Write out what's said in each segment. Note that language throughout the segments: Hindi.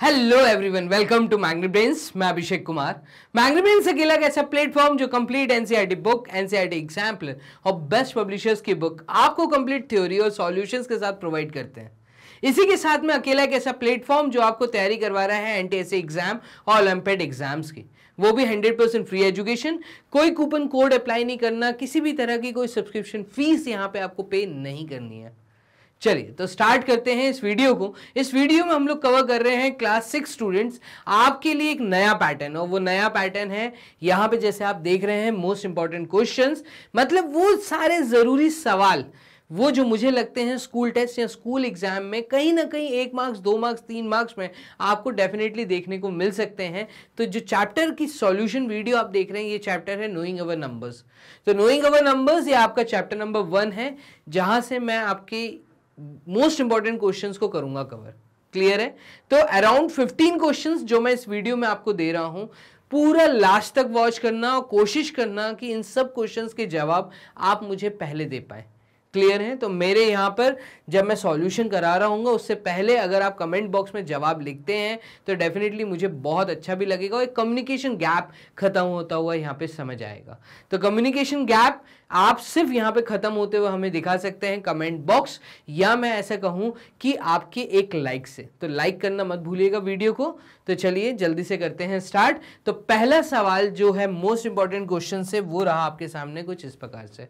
Hello everyone, welcome to Magnet Brains. मैं अभिषेक कुमार। मैग्नेट ब्रेन्स अकेला एक ऐसा प्लेटफॉर्म जो complete NCERT book, NCERT exemplar और बेस्ट पब्लिशर्स की बुक आपको कंप्लीट थ्योरी और सॉल्यूशंस के साथ प्रोवाइड करते हैं। इसी के साथ में अकेला एक ऐसा प्लेटफॉर्म जो आपको तैयारी करवा रहा है एनटीएससी एग्जाम और ओलंपियाड एग्जाम्स की, वो भी 100% फ्री एजुकेशन। कोई कूपन कोड अप्लाई नहीं करना, किसी भी तरह की कोई सब्सक्रिप्शन फीस यहाँ पे आपको पे नहीं करनी है। चलिए तो स्टार्ट करते हैं इस वीडियो को। इस वीडियो में हम लोग कवर कर रहे हैं क्लास 6 स्टूडेंट्स आपके लिए एक नया पैटर्न, और वो नया पैटर्न है यहाँ पे जैसे आप देख रहे हैं मोस्ट इंपॉर्टेंट क्वेश्चंस, मतलब वो सारे जरूरी सवाल वो जो मुझे लगते हैं स्कूल टेस्ट या स्कूल एग्जाम में कहीं ना कहीं 1 मार्क्स 2 मार्क्स 3 मार्क्स में आपको डेफिनेटली देखने को मिल सकते हैं। तो जो चैप्टर की सॉल्यूशन वीडियो आप देख रहे हैं, ये चैप्टर है नोइंग अवर नंबर्स। तो नोइंग अवर नंबर्स ये आपका चैप्टर नंबर 1 है, जहां से मैं आपकी मोस्ट इंपॉर्टेंट क्वेश्चंस को करूंगा कवर। क्लियर है? तो अराउंड 15 क्वेश्चंस जो मैं इस वीडियो में आपको दे रहा हूं, पूरा लास्ट तक वॉच करना और कोशिश करना कि इन सब क्वेश्चंस के जवाब आप मुझे पहले दे पाए। क्लियर है? तो मेरे यहाँ पर जब मैं सॉल्यूशन करा रहा हूँ उससे पहले अगर आप कमेंट बॉक्स में जवाब लिखते हैं तो डेफिनेटली मुझे बहुत अच्छा भी लगेगा और एक कम्युनिकेशन गैप खत्म होता हुआ यहाँ पे समझ आएगा। तो कम्युनिकेशन गैप आप सिर्फ यहाँ पे खत्म होते हुए हमें दिखा सकते हैं कमेंट बॉक्स, या मैं ऐसा कहूँ कि आपके एक लाइक से। तो लाइक करना मत भूलिएगा वीडियो को। तो चलिए जल्दी से करते हैं स्टार्ट। तो पहला सवाल जो है मोस्ट इंपॉर्टेंट क्वेश्चन से, वो रहा आपके सामने कुछ इस प्रकार से।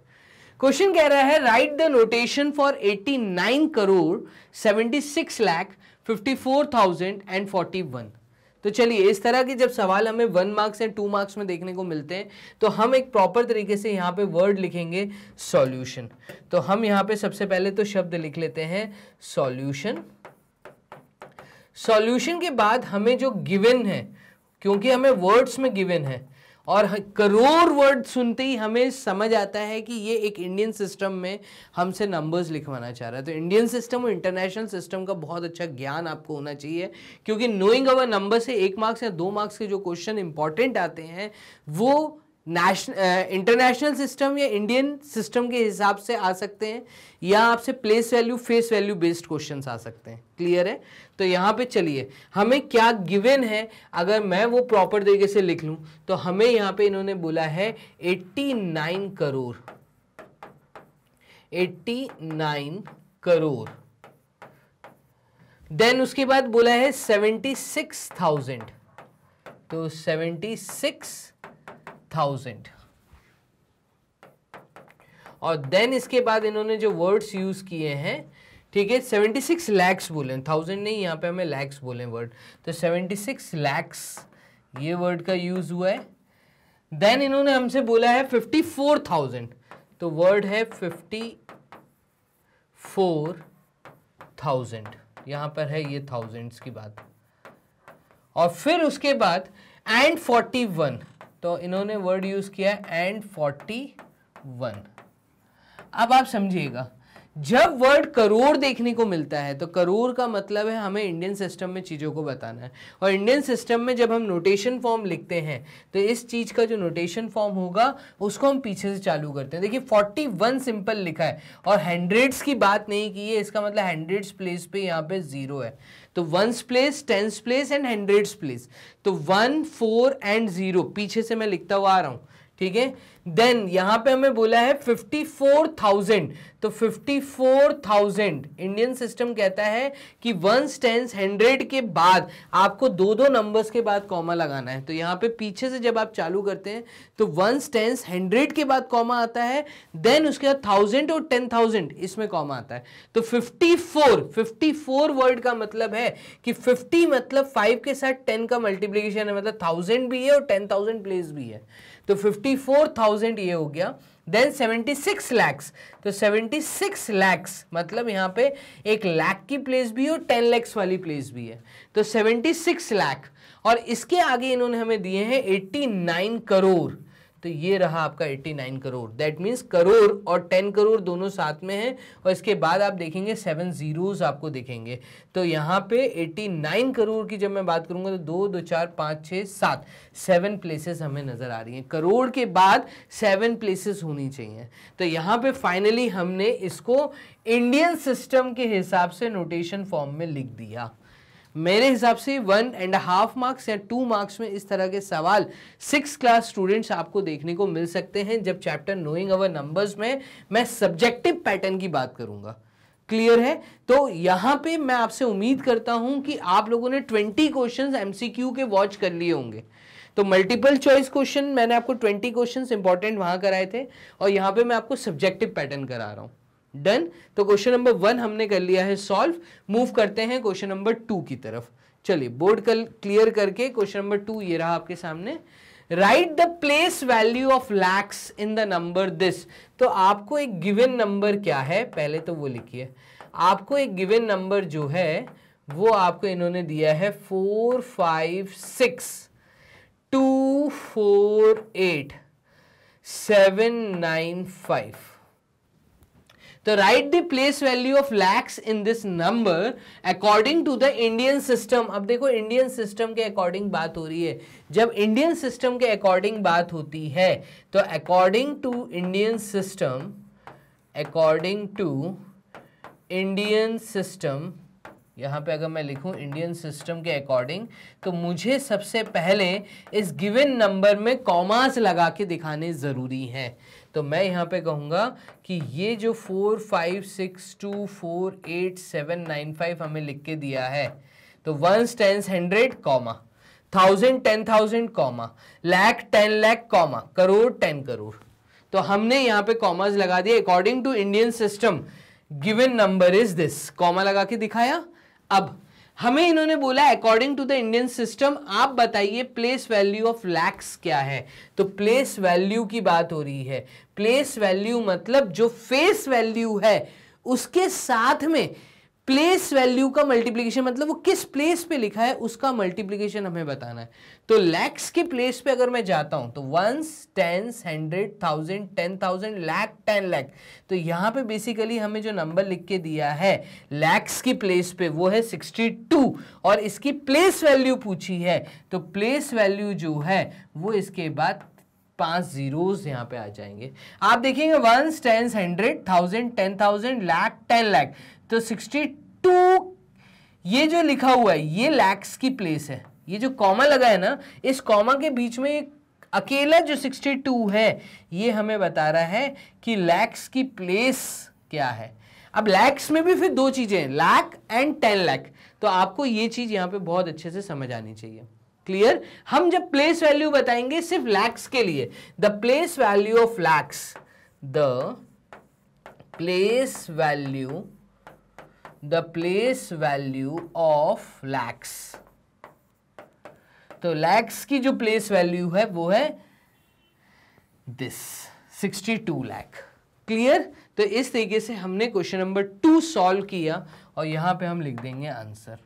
क्वेश्चन कह रहा है right the notation for 89 crore 76 lakh 54,041। तो चलिए इस तरह के जब सवाल हमें 1 मार्क्स या 2 मार्क्स में देखने को मिलते हैं तो हम एक प्रॉपर तरीके से यहाँ पे वर्ड लिखेंगे सॉल्यूशन। तो हम यहाँ पे सबसे पहले तो शब्द लिख लेते हैं सॉल्यूशन। सॉल्यूशन के बाद हमें जो गिवन है, क्योंकि हमें वर्ड्स में गिवन है और करोड़ वर्ड सुनते ही हमें समझ आता है कि ये एक इंडियन सिस्टम में हमसे नंबर्स लिखवाना चाह रहा है। तो इंडियन सिस्टम और इंटरनेशनल सिस्टम का बहुत अच्छा ज्ञान आपको होना चाहिए, क्योंकि नोइंग अवर नंबर से 1 मार्क्स या 2 मार्क्स के जो क्वेश्चन इंपॉर्टेंट आते हैं वो इंटरनेशनल सिस्टम या इंडियन सिस्टम के हिसाब से आ सकते हैं, या आपसे place value face value based questions आ सकते हैं। क्लियर है? तो यहाँ पे चलिए हमें क्या गिवन है, अगर मैं वो प्रॉपर तरीके से लिख लूं तो हमें यहाँ पे इन्होंने बोला है 89 करोड़, 89 करोड़। देन उसके बाद बोला है 76,000, तो 76,000। और देन इसके बाद इन्होंने जो वर्ड्स यूज किए हैं, ठीक है, 76 लैक्स बोले, 1000 नहीं, यहाँ पे हमें लैक्स बोले वर्ड। तो 76 लैक्स ये वर्ड का यूज हुआ है। देन इन्होंने हमसे बोला है 54,000, तो वर्ड है 54,000, यहाँ पर है ये थाउजेंड्स की बात। और फिर उसके बाद एंड 41, तो इन्होंने वर्ड यूज किया एंड 41। अब आप समझिएगा, जब वर्ड करोड़ देखने को मिलता है तो करोड़ का मतलब है हमें इंडियन सिस्टम में चीज़ों को बताना है, और इंडियन सिस्टम में जब हम नोटेशन फॉर्म लिखते हैं तो इस चीज़ का जो नोटेशन फॉर्म होगा उसको हम पीछे से चालू करते हैं। देखिए 41 सिंपल लिखा है और हंड्रेड्स की बात नहीं की है, इसका मतलब हंड्रेड्स प्लेस पे यहाँ पे 0 है। तो 1s place, 10s place and hundreds place, तो 1 4 एंड 0 पीछे से मैं लिखता हुआ आ रहा हूँ। ठीक है, देन यहां पे हमें बोला है 54,000, तो 54,000 इंडियन सिस्टम कहता है कि 1s 10s 100 के बाद आपको 2 नंबर्स के बाद कॉमा लगाना है। तो यहाँ पे पीछे से जब आप चालू करते हैं तो 1s 10s 100 के बाद कॉमा आता है, देन उसके बाद 1000 और 10,000 इसमें कॉमा आता है। तो 54 वर्ड का मतलब है कि 50 मतलब 5 के साथ 10 का मल्टीप्लीकेशन है, मतलब 1000 भी है और 10,000 प्लेस भी है। तो 54,000 ये हो गया। देन 76 लैक्स, तो 76 लैक्स मतलब यहाँ पे 1 लाख की प्लेस भी है और 10 लैक्स वाली प्लेस भी है, तो 76 लाख। और इसके आगे इन्होंने हमें दिए हैं 89 करोड़, तो ये रहा आपका 89 करोड़। दैट मीन्स करोड़ और 10 करोड़ दोनों साथ में हैं, और इसके बाद आप देखेंगे 7 zeros आपको दिखेंगे। तो यहाँ पे 89 करोड़ की जब मैं बात करूंगा तो 2 2 4 5 6 7 7 प्लेसेस हमें नजर आ रही हैं। करोड़ के बाद 7 प्लेसेस होनी चाहिए। तो यहाँ पे फाइनली हमने इसको इंडियन सिस्टम के हिसाब से नोटेशन फॉर्म में लिख दिया। मेरे हिसाब से 1.5 मार्क्स या 2 मार्क्स में इस तरह के सवाल 6 क्लास स्टूडेंट्स आपको देखने को मिल सकते हैं जब चैप्टर नोइंग अवर नंबर्स में मैं सब्जेक्टिव पैटर्न की बात करूंगा। क्लियर है? तो यहां पे मैं आपसे उम्मीद करता हूं कि आप लोगों ने 20 क्वेश्चंस एमसीक्यू के वॉच कर लिए होंगे। तो मल्टीपल चॉइस क्वेश्चन मैंने आपको 20 क्वेश्चंस इंपॉर्टेंट वहां कराए थे और यहां पे मैं आपको सब्जेक्टिव पैटर्न करा रहा हूं। डन? तो क्वेश्चन नंबर 1 हमने कर लिया है सॉल्व। मूव करते हैं क्वेश्चन नंबर 2 की तरफ। चलिए बोर्ड क्लियर करके क्वेश्चन नंबर 2 ये रहा आपके सामने। Write the place value of lakhs in the number this. तो आपको एक गिवन नंबर क्या है पहले तो वो लिखिए। आपको एक गिवन नंबर जो है वो आपको इन्होंने दिया है 4 5 6 2 4 8 7 9 5। तो write the place value of lakhs in this number according to the Indian system. अब देखो इंडियन सिस्टम के अकॉर्डिंग बात हो रही है। जब इंडियन सिस्टम के अकॉर्डिंग बात होती है तो अकॉर्डिंग टू इंडियन सिस्टम, यहां पे अगर मैं लिखूं इंडियन सिस्टम के अकॉर्डिंग तो मुझे सबसे पहले इस गिवन नंबर में कॉमास लगा के दिखाने जरूरी हैं। तो मैं यहां पे कहूंगा कि ये जो 4 5 6 2 4 8 7 9 5 हमें लिख के दिया है तो 1 10 100 comma, 1000 10,000 comma, lakh 10 lakh comma, crore 10 crore. तो हमने यहां पे कॉमास लगा दिए। According to Indian system given number is this, comma लगा के दिखाया। अब हमें इन्होंने बोला according to the Indian system आप बताइए प्लेस वैल्यू ऑफ लैक्स क्या है। तो प्लेस वैल्यू की बात हो रही है। प्लेस वैल्यू मतलब जो फेस वैल्यू है उसके साथ में प्लेस वैल्यू का मल्टीप्लिकेशन, मतलब वो किस प्लेस पे लिखा है उसका मल्टीप्लिकेशन हमें बताना है। तो लैक्स के प्लेस पे अगर मैं जाता हूं तो 1 10 100 1000 10,000 लाख 10 लाख। तो यहां पे बेसिकली हमें जो नंबर लिख के दिया है लैक्स की प्लेस पे वो है 62 और इसकी प्लेस वैल्यू पूछी है। तो प्लेस वैल्यू जो है वो इसके बाद 5 जीरोस यहां पे आ जाएंगे। आप देखेंगे 1 10 100 1000 10,000 लाख 10 लाख। तो 62 ये जो लिखा हुआ है ये लैक्स की प्लेस है। ये जो कॉमा लगा है ना इस कॉमा के बीच में एक अकेला जो 62 है ये हमें बता रहा है कि लैक्स की प्लेस क्या है। अब लैक्स में भी फिर दो चीजें हैं, लाख एंड 10 लाख। तो आपको ये चीज यहां पे बहुत अच्छे से समझ आनी चाहिए। क्लियर? हम जब प्लेस वैल्यू बताएंगे सिर्फ लैक्स के लिए, the place value of lakhs, the place value of lakhs. तो लैक्स की जो प्लेस वैल्यू है वो है दिस 62 लाख। क्लियर? तो इस तरीके से हमने क्वेश्चन नंबर 2 सॉल्व किया और यहां पे हम लिख देंगे आंसर।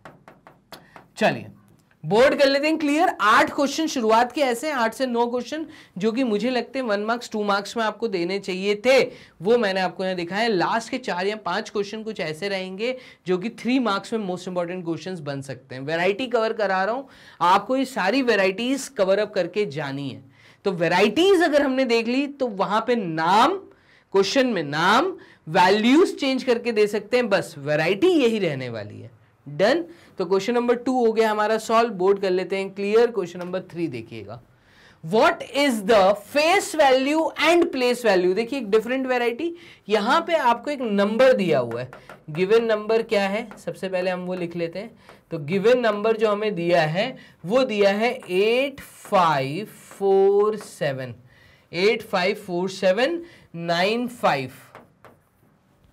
चलिए बोर्ड कर लेते हैं क्लियर। 8 क्वेश्चन शुरुआत के ऐसे हैं, 8 से 9 क्वेश्चन जो कि मुझे लगते हैं 1 मार्क्स 2 मार्क्स में आपको देने चाहिए थे, वो मैंने आपको यहाँ दिखाया। लास्ट के 4 या 5 क्वेश्चन कुछ ऐसे रहेंगे जो कि 3 मार्क्स में मोस्ट इंपॉर्टेंट क्वेश्चंस बन सकते हैं। वैरायटी कवर करा रहा हूं, आपको ये सारी वैरायटीज कवर अप करके जानी है। तो वैरायटीज अगर हमने देख ली तो वहां पे नाम, क्वेश्चन में नाम, वैल्यूज चेंज करके दे सकते हैं, बस वैरायटी यही रहने वाली है। डन? तो क्वेश्चन नंबर 2 हो गया हमारा सॉल्व। बोर्ड कर लेते हैं क्लियर। क्वेश्चन नंबर 3 देखिएगा। What is the face value and place value. देखिए एक डिफरेंट वैरायटी, यहां पे आपको एक नंबर दिया हुआ है। गिवन नंबर क्या है सबसे पहले हम वो लिख लेते हैं। तो गिवन नंबर जो हमें दिया है वो दिया है 854795।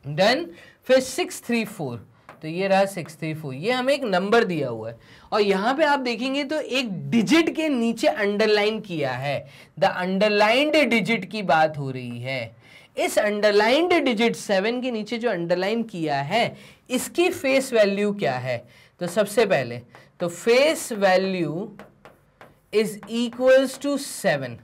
डन? फिर 634, तो ये रहा 634, ये हमें एक नंबर दिया हुआ है और यहां पे आप देखेंगे तो एक डिजिट के नीचे अंडरलाइन किया है। द अंडरलाइंड डिजिट की बात हो रही है। इस अंडरलाइंड डिजिट 7 के नीचे जो अंडरलाइन किया है इसकी फेस वैल्यू क्या है। तो सबसे पहले तो face value is equals to 7।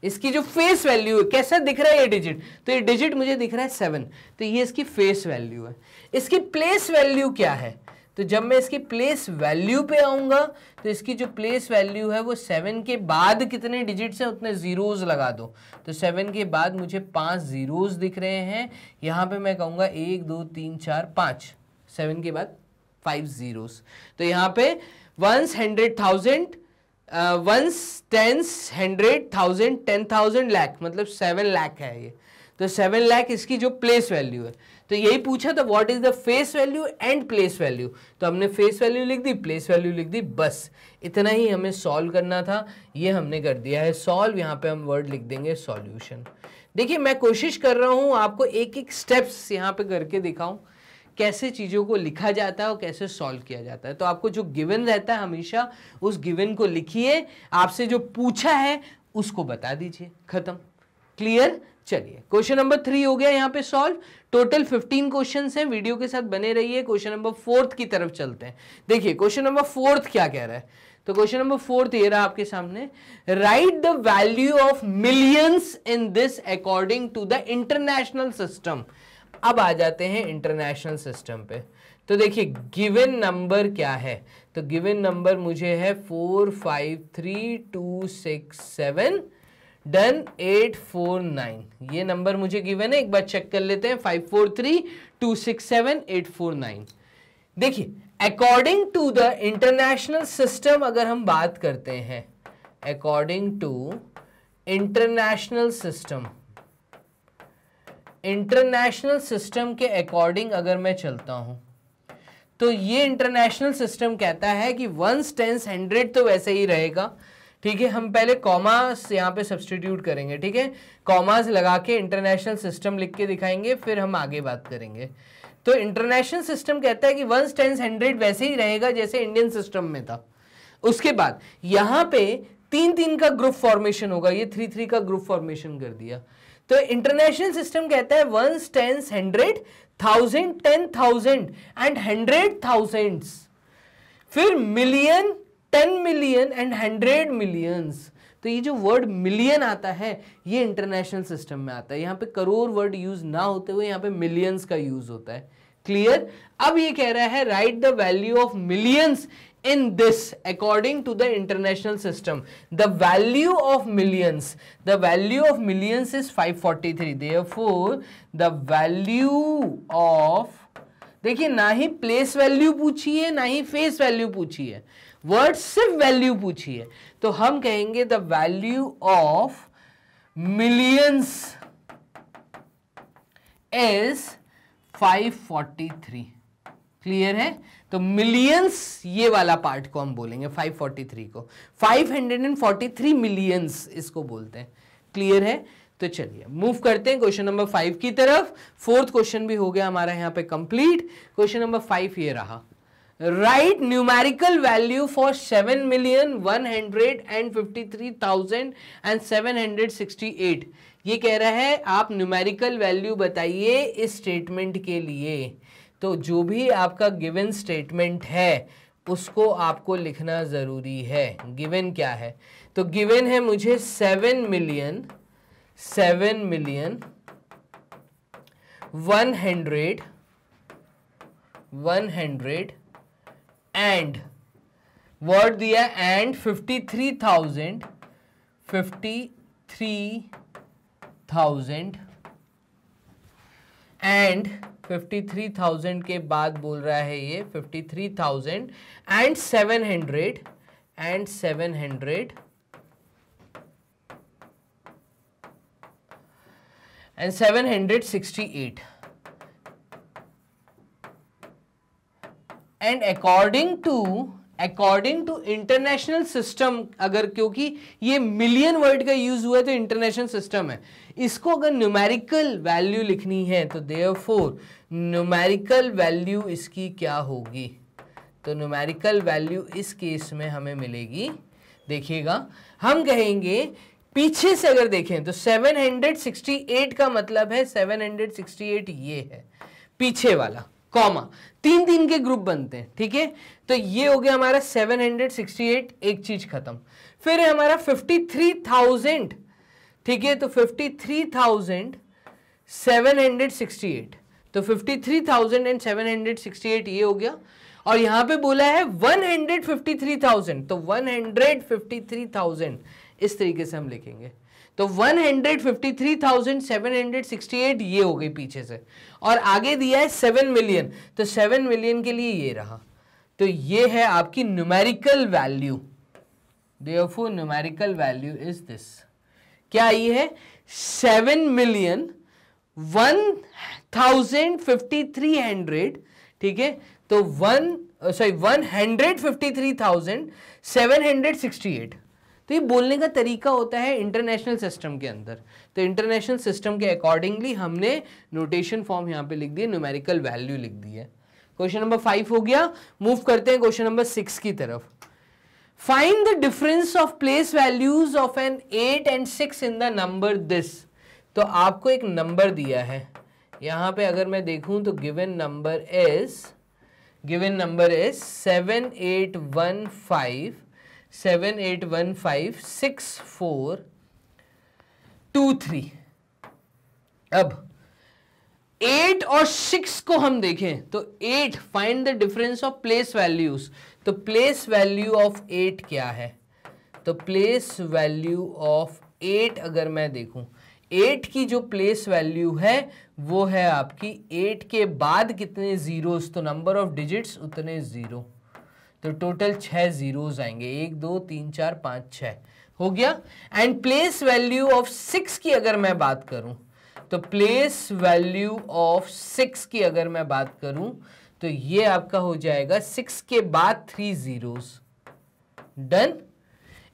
इसकी जो फेस वैल्यू है, कैसा दिख रहा है ये डिजिट, तो ये डिजिट मुझे दिख रहा है 7, तो ये इसकी फेस वैल्यू है। इसकी प्लेस वैल्यू क्या है, तो जब मैं इसकी प्लेस वैल्यू पे आऊंगा तो इसकी जो प्लेस वैल्यू है वो 7 के बाद कितने डिजिट्स हैं उतने जीरोस लगा दो। तो 7 के बाद मुझे 5 जीरोस दिख रहे हैं। यहां पे मैं कहूंगा 1 2 3 4 5, 7 के बाद 5 zeros। तो यहाँ पे 1s 100,000 1s 10s 100,000 10,000 लाख मतलब 7 लाख है ये। तो 7 लाख इसकी जो प्लेस वैल्यू है। तो यही पूछा था what is the face value and place value. तो हमने फेस वैल्यू लिख दी, प्लेस वैल्यू लिख दी, बस इतना ही हमें सॉल्व करना था। ये हमने कर दिया है सॉल्व। यहाँ पे हम वर्ड लिख देंगे सॉल्यूशन। देखिए मैं कोशिश कर रहा हूँ आपको एक एक स्टेप्स यहाँ पे करके दिखाऊं कैसे चीज़ों को लिखा जाता है और कैसे सॉल्व किया जाता है। तो आपको जो गिवन रहता है हमेशा उस गिवन को लिखिए, आपसे जो पूछा है उसको बता दीजिए, खत्म। क्लियर? चलिए क्वेश्चन नंबर 3 हो गया यहाँ पे सॉल्व। टोटल 15 क्वेश्चंस हैं, वीडियो के साथ बने रहिए। क्वेश्चन नंबर 4 की तरफ चलते हैं। देखिए क्वेश्चन नंबर 4 क्या कह रहा है। तो क्वेश्चन नंबर 4 ये रहा आपके सामने, write the value of millions in this according to the international system. अब आ जाते हैं इंटरनेशनल सिस्टम पे। तो देखिए गिवन नंबर क्या है। तो गिवन नंबर मुझे है 453267 डन 849। ये नंबर मुझे गिवन है, एक बार चेक कर लेते हैं। 543267 देखिए according to the international system अगर हम बात करते हैं, according to international system, international system के अकॉर्डिंग अगर मैं चलता हूं तो ये इंटरनेशनल सिस्टम कहता है कि 1s 10s 100 तो वैसे ही रहेगा। ठीक है, हम पहले कॉमास यहाँ पे सब्सटीट्यूट करेंगे। ठीक है, कॉमास लगा के इंटरनेशनल सिस्टम लिख के दिखाएंगे, फिर हम आगे बात करेंगे। तो इंटरनेशनल सिस्टम कहता है कि 1s 10s 100 वैसे ही रहेगा जैसे इंडियन सिस्टम में था। उसके बाद यहाँ पे 3-3 का ग्रुप फॉर्मेशन होगा, ये 3-3 का ग्रुप फॉर्मेशन कर दिया। तो इंटरनेशनल सिस्टम कहता है 1s 10s 100 1000 10,000 एंड 100,000, फिर मिलियन 10 मिलियन एंड 100 मिलियंस। तो ये जो वर्ड मिलियन आता है ये इंटरनेशनल सिस्टम में आता है। यहाँ पे करोड़ वर्ड यूज ना होते हुए यहाँ पे मिलियंस का यूज होता है। क्लियर? अब ये कह रहा है right the value of millions in this according to the international system. The value of millions is 543. Therefore the value of, देखिए ना ही प्लेस वैल्यू पूछी है ना ही फेस वैल्यू पूछी है, वर्ड सिर्फ वैल्यू पूछी है। तो हम कहेंगे the value of millions is 543। Clear है? तो मिलियंस ये वाला पार्ट को हम बोलेंगे 543 को, 543 मिलियंस इसको बोलते हैं। क्लियर है? तो चलिए मूव करते हैं क्वेश्चन नंबर 5 की तरफ। 4th क्वेश्चन भी हो गया हमारा यहाँ पे कंप्लीट। क्वेश्चन नंबर 5 ये रहा, राइट न्यूमेरिकल वैल्यू फॉर 7,153,768। ये कह रहा है आप न्यूमेरिकल वैल्यू बताइए इस स्टेटमेंट के लिए। तो जो भी आपका गिवन स्टेटमेंट है उसको आपको लिखना जरूरी है। गिवन क्या है? तो गिवन है मुझे 7 मिलियन 100 एंड वर्ड दिया एंड 53,000 एंड 53,000 के बाद बोल रहा है ये 53,000 and 700 and 768 and according to international system, अगर क्योंकि ये मिलियन वर्ड का यूज हुआ है तो इंटरनेशनल सिस्टम है, इसको अगर न्यूमेरिकल वैल्यू लिखनी है तो देयरफॉर न्यूमेरिकल वैल्यू इसकी क्या होगी? तो न्यूमेरिकल वैल्यू इस केस में हमें मिलेगी, देखिएगा हम कहेंगे पीछे से अगर देखें तो 768 का मतलब है 768 ये है पीछे वाला, कॉमा 3-3 के ग्रुप बनते हैं। ठीक है, तो ये हो गया हमारा 768, एक चीज खत्म। फिर है हमारा 53,000। ठीक है, तो 53,768, तो 53,000 एंड 768 ये हो गया। और यहां पे बोला है 153,000, तो 153,000 इस तरीके से हम लिखेंगे। तो 153,768 ये हो गई पीछे से, और आगे दिया है 7 मिलियन, तो 7 मिलियन के लिए ये रहा। तो ये है आपकी numerical value, therefore numerical value is this. क्या ये है? 7,001,5300, ठीक है, तो 153,768। तो ये बोलने का तरीका होता है इंटरनेशनल सिस्टम के अंदर। तो इंटरनेशनल सिस्टम के अकॉर्डिंगली हमने नोटेशन फॉर्म यहां पे लिख दी है, न्यूमेरिकल वैल्यू लिख दी है। क्वेश्चन नंबर 5 हो गया। मूव करते हैं क्वेश्चन नंबर 6 की तरफ। Find the difference of place values of an 8 and 6 in the number this. तो आपको एक नंबर दिया है यहां पे, अगर मैं देखूं तो गिवन नंबर इज 78156423। अब 8 और 6 को हम देखें तो 8, find the difference of place values. तो प्लेस वैल्यू ऑफ 8 क्या है? तो प्लेस वैल्यू ऑफ 8 अगर मैं देखूं, 8 की जो प्लेस वैल्यू है वो है आपकी 8 के बाद कितने जीरोस, तो नंबर ऑफ डिजिट्स उतने जीरो, तो टोटल 6 जीरोस आएंगे, 1 2 3 4 5 6 हो गया। एंड प्लेस वैल्यू ऑफ 6 की अगर मैं बात करूं, तो प्लेस वैल्यू ऑफ 6 की अगर मैं बात करूं तो ये आपका हो जाएगा 6 के बाद 3 जीरोस। डन।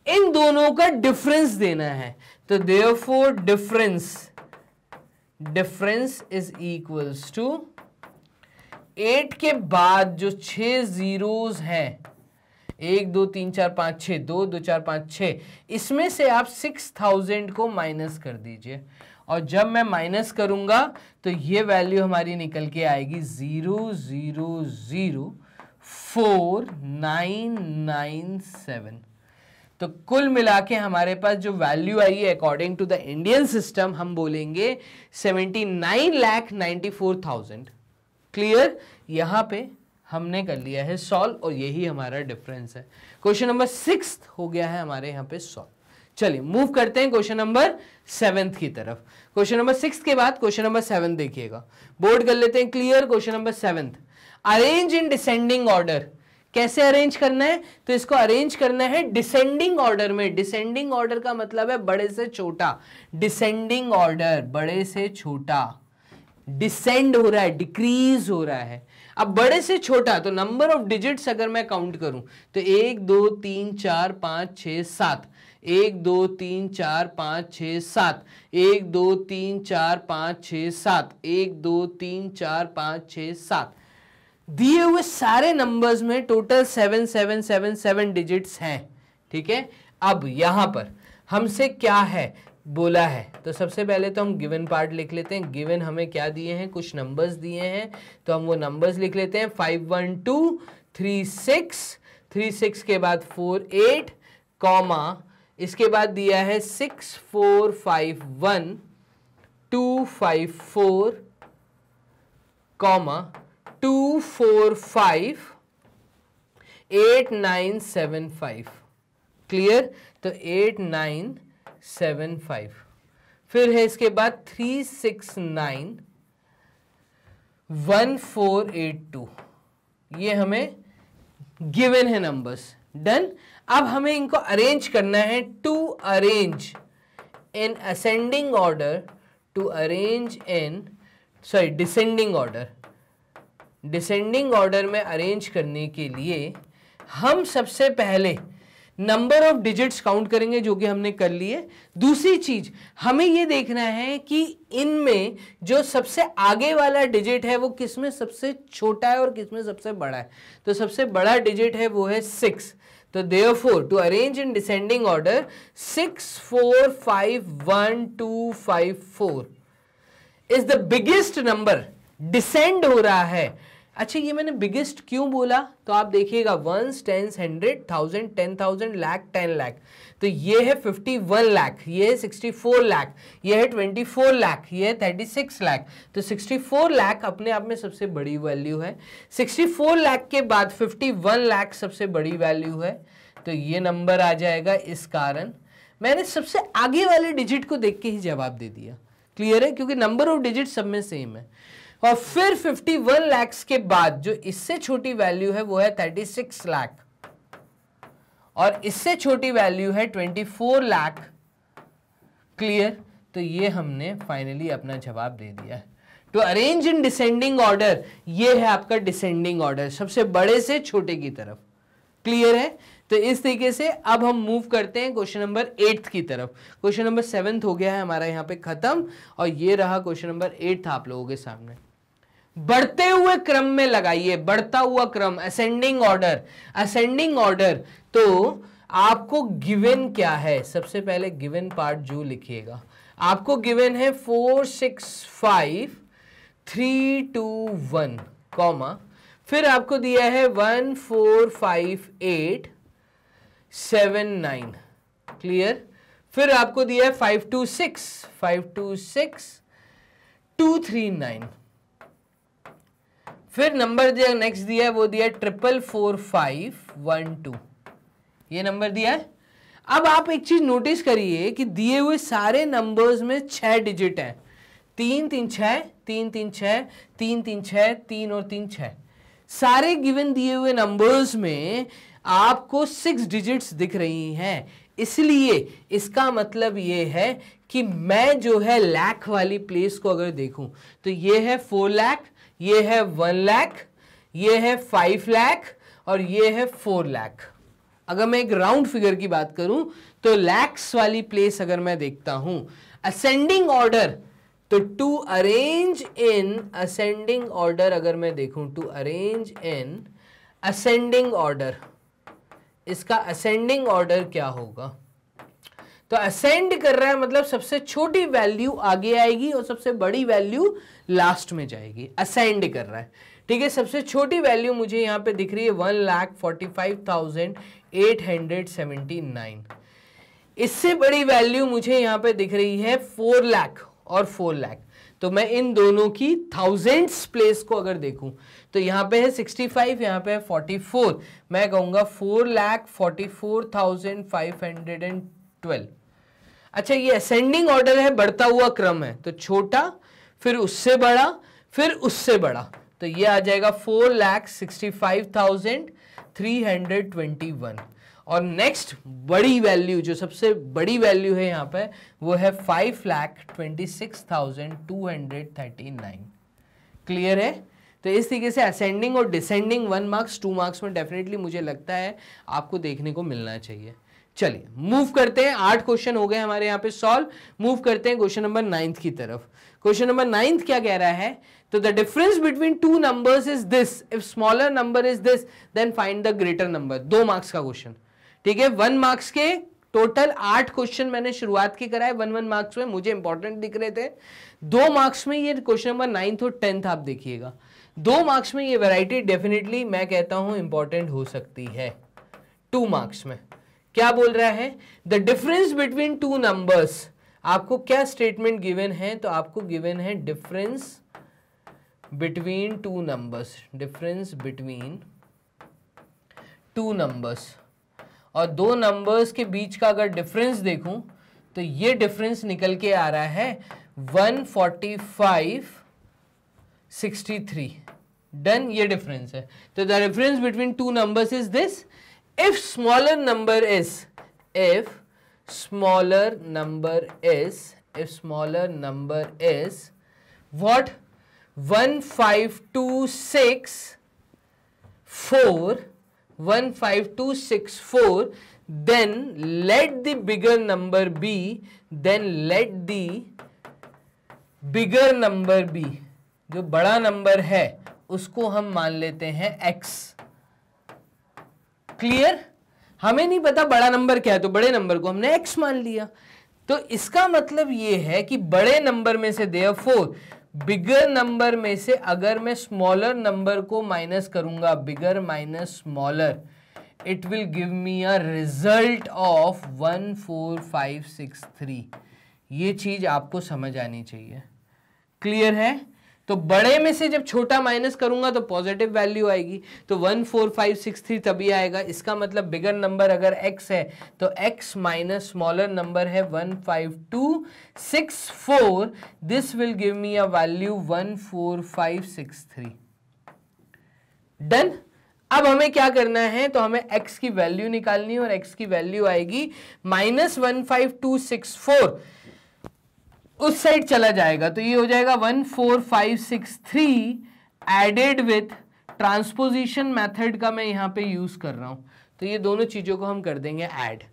इन दोनों का डिफरेंस देना है, तो therefore difference is equals to 8 के बाद जो 6 जीरोस हैं, 1 2 3 4 5 6, 2 2 4 5 6, इसमें से आप 6000 को माइनस कर दीजिए, और जब मैं माइनस करूंगा तो ये वैल्यू हमारी निकल के आएगी 0004997। तो कुल मिला के हमारे पास जो वैल्यू आई है according to the Indian system, हम बोलेंगे 79,94,000। क्लियर? यहां पे हमने कर लिया है सॉल्व, और यही हमारा डिफरेंस है। क्वेश्चन नंबर 6 हो गया है हमारे यहां पे सॉल्व। चलिए मूव करते हैं क्वेश्चन नंबर 7 की तरफ। क्वेश्चन नंबर 6 के बाद क्वेश्चन नंबर 7 देखिएगा, बोर्ड कर लेते हैं clear. Question number 7, arrange in descending order. कैसे अरेंज करना है? तो इसको अरेंज करना है डिसेंडिंग ऑर्डर में। डिसेंडिंग ऑर्डर का मतलब है बड़े से छोटा, डिसेंडिंग ऑर्डर, बड़े से छोटा, डिसेंड हो रहा है, डिक्रीज हो रहा है। अब बड़े से छोटा, तो नंबर ऑफ डिजिट्स अगर मैं काउंट करूं तो 1 2 3 4 5 6 7, 1 2 3 4 5 6 7, 1 2 3 4 5 6 7, 1 2 3 4 5 6 7, दिए हुए सारे नंबर्स में टोटल 7777 डिजिट्स हैं। ठीक है, अब यहां पर हमसे क्या है बोला है, तो सबसे पहले तो हम गिवन पार्ट लिख लेते हैं। गिवन हमें क्या दिए हैं, कुछ नंबर्स दिए हैं, तो हम वो नंबर्स लिख लेते हैं। 51236 के बाद 48 कॉमा, इसके बाद दिया है 6451254 कॉमा 2458975। क्लियर? तो 8975, फिर है इसके बाद 3691482, ये हमें गिवन है नंबर्स। डन। अब हमें इनको अरेंज करना है, to arrange in ascending order, to arrange in descending order. Descending order में अरेंज करने के लिए हम सबसे पहले नंबर ऑफ डिजिट्स काउंट करेंगे, जो कि हमने कर लिए। दूसरी चीज हमें यह देखना है कि इनमें जो सबसे आगे वाला डिजिट है वो किसमें सबसे छोटा है और किसमें सबसे बड़ा है। तो सबसे बड़ा डिजिट है वो है 6। तो therefore to arrange in descending order 6451254 is the biggest number, descend हो रहा है। अच्छा, ये मैंने बिगेस्ट क्यों बोला, तो आप देखिएगा 1s 10s 100 1000 10,000 लाख 10 लाख, तो ये है 51 लाख, ये है 64 लाख, ये है 24 लाख, ये है 36 लाख। तो 64 लाख अपने आप में सबसे बड़ी वैल्यू है। 64 लाख के बाद 51 लाख सबसे बड़ी वैल्यू है, तो ये नंबर आ जाएगा। इस कारण मैंने सबसे आगे वाले डिजिट को देख के ही जवाब दे दिया। क्लियर है? क्योंकि नंबर ऑफ डिजिट सब में सेम है। और फिर 51 लाख के बाद जो इससे छोटी वैल्यू है वो है 36 लाख, और इससे छोटी वैल्यू है 24 लाख। क्लियर? तो ये हमने फाइनली अपना जवाब दे दिया है। तो अरेंज इन डिसेंडिंग ऑर्डर, ये है आपका डिसेंडिंग ऑर्डर, सबसे बड़े से छोटे की तरफ। क्लियर है? तो इस तरीके से अब हम मूव करते हैं क्वेश्चन नंबर 8 की तरफ। क्वेश्चन नंबर 7 हो गया है हमारा यहाँ पे खत्म, और ये रहा क्वेश्चन नंबर 8 था आप लोगों के सामने। बढ़ते हुए क्रम में लगाइए, बढ़ता हुआ क्रम, असेंडिंग ऑर्डर। असेंडिंग ऑर्डर, तो आपको गिवन क्या है? सबसे पहले गिवन पार्ट जो लिखिएगा, आपको गिवन है 4 6 5 3 2 1, कॉमा, फिर आपको दिया है 1 4 5 8 7 9। क्लियर? फिर आपको दिया है 5 2 6 2 3 9। फिर नंबर दिया, नेक्स्ट दिया है वो दिया है 4 4 5 1 2, ये नंबर दिया है। अब आप एक चीज नोटिस करिए कि दिए हुए सारे नंबर्स में 6 डिजिट हैं, 3 3 6 3 3 6 3 3 6 3 और 3 6। सारे गिवन दिए हुए नंबर्स में आपको 6 डिजिट्स दिख रही हैं, इसलिए इसका मतलब ये है कि मैं जो है लाख वाली प्लेस को अगर देखूं तो ये है 4 लाख, ये है 1 लाख, ये है 5 लाख, और ये है 4 लाख। अगर मैं एक राउंड फिगर की बात करूं तो लैक्स वाली प्लेस अगर मैं देखता हूं, असेंडिंग ऑर्डर, तो to arrange in ascending order अगर मैं देखूं, to arrange in ascending order, इसका असेंडिंग ऑर्डर क्या होगा? तो असेंड कर रहा है मतलब सबसे छोटी वैल्यू आगे आएगी और सबसे बड़ी वैल्यू लास्ट में जाएगी। असेंड कर रहा है, ठीक है। सबसे छोटी वैल्यू मुझे यहाँ पे दिख रही है 1,45,879। इससे बड़ी वैल्यू मुझे यहाँ पे दिख रही है 4 लाख और 4 लाख। तो मैं इन दोनों की थाउजेंड्स प्लेस को अगर देखूं तो यहाँ पे है 65, यहाँ पे है 44, मैं कहूँगा 4,44,512। अच्छा, ये असेंडिंग ऑर्डर है, बढ़ता हुआ क्रम है, तो छोटा फिर उससे बड़ा फिर उससे बड़ा, तो ये आ जाएगा 4,65,321। और नेक्स्ट बड़ी वैल्यू, जो सबसे बड़ी वैल्यू है यहाँ पे, वो है 5,26,239। क्लियर है? तो इस तरीके से असेंडिंग और डिसेंडिंग 1 मार्क्स 2 मार्क्स में डेफिनेटली मुझे लगता है आपको देखने को मिलना चाहिए। चलिए मूव करते हैं, 8 क्वेश्चन हो गए हमारे यहाँ पे सॉल्व। मूव करते हैं क्वेश्चन नंबर 9 की तरफ। क्वेश्चन नंबर 9 क्या कह रहा है? तो the difference between two numbers is this, if smaller number is this then find the greater number. 2 marks का क्वेश्चन, ठीक है। 1 मार्क्स के टोटल 8 क्वेश्चन मैंने शुरुआत के कराए, 1 मार्क्स में मुझे इंपॉर्टेंट दिख रहे थे। 2 मार्क्स में ये क्वेश्चन नंबर 9 और 10 आप देखिएगा। 2 मार्क्स में ये वैरायटी डेफिनेटली मैं कहता हूं इंपॉर्टेंट हो सकती है। 2 मार्क्स में क्या बोल रहा है? The difference between two numbers, आपको क्या स्टेटमेंट गिवन है? तो आपको गिवन है difference between two numbers, difference between two numbers. और 2 नंबर्स के बीच का अगर डिफरेंस देखूं तो ये डिफरेंस निकल के आ रहा है 14563। डन, ये डिफरेंस है। तो the difference between two numbers is this, if smaller number is what? 15264, then let the bigger number be, जो बड़ा नंबर है उसको हम मान लेते हैं x। क्लियर? हमें नहीं पता बड़ा नंबर क्या है, तो बड़े नंबर को हमने x मान लिया। तो इसका मतलब ये है कि बड़े नंबर में से, देयरफॉर बिगर नंबर में से अगर मैं स्मॉलर नंबर को माइनस करूंगा, bigger minus smaller, it will give me a result of 14563। ये चीज आपको समझ आनी चाहिए। क्लियर है? तो बड़े में से जब छोटा माइनस करूंगा तो पॉजिटिव वैल्यू आएगी, तो 14563 तभी आएगा। इसका मतलब बिगर नंबर अगर x है तो x माइनस स्मॉलर नंबर है 15264, this will give me a value 14563। Done. अब हमें क्या करना है, तो हमें x की वैल्यू निकालनी है और x की वैल्यू आएगी -15264, उस साइड चला जाएगा तो ये हो जाएगा 14563 एडेड विथ ट्रांसपोजिशन मेथड का मैं यहां पे यूज कर रहा हूं, तो ये दोनों चीजों को हम कर देंगे ऐड।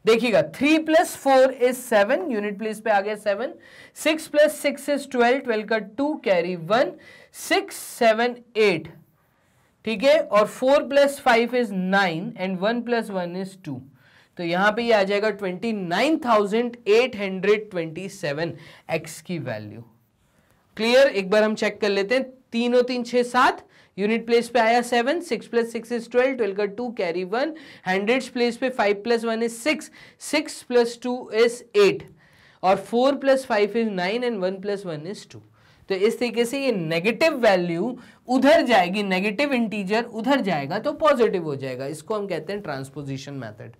देखिएगा 3 + 4 = 7, यूनिट प्लेस पे आ गया 7, 6 + 6 = 12, 12 का 2 कैरी 1, 6 7 8, ठीक है, और 4 + 5 = 9 एंड 1 + 1 = 2, तो यहां पे ये आ जाएगा 29,827 x की वैल्यू। क्लियर। एक बार हम चेक कर लेते हैं, 3 और 3 6 7, यूनिट प्लेस पे आया 7, 6 + 6 = 12, 12 का 2 कैरी 1, हंड्रेड्स प्लेस पे 5 + 1 = 6, 6 + 2 = 8, और 4 + 5 = 9 एंड 1 + 1 = 2। तो इस तरीके से ये नेगेटिव वैल्यू उधर जाएगी, नेगेटिव इंटीजर उधर जाएगा तो पॉजिटिव हो जाएगा, इसको हम कहते हैं ट्रांसपोजिशन मेथड।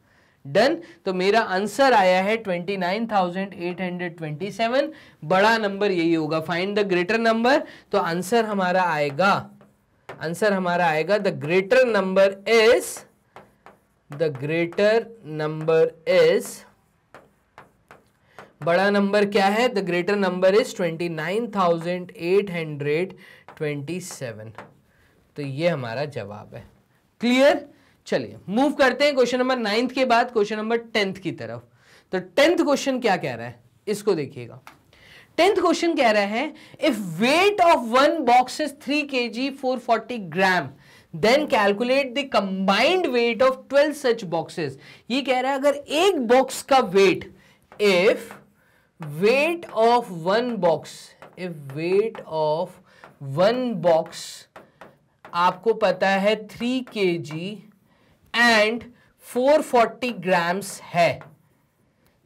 डन। तो मेरा आंसर आया है 29,827, बड़ा नंबर यही होगा। फाइंड द ग्रेटर नंबर, तो आंसर हमारा आएगा द ग्रेटर नंबर इज बड़ा नंबर क्या है, द ग्रेटर नंबर इज 29,827, तो ये हमारा जवाब है। क्लियर। चलिए मूव करते हैं क्वेश्चन नंबर 9 के बाद क्वेश्चन नंबर 10 की तरफ। तो 10th क्वेश्चन क्या कह रहा है, इसको देखिएगा। 10th क्वेश्चन कह रहा है, if weight of one box is 3 kg 440 gram, then calculate the combined weight of 12 such boxes. ये कह रहा है अगर एक बॉक्स का weight, if weight of one box आपको पता है 3 kg एंड 440 ग्राम्स है,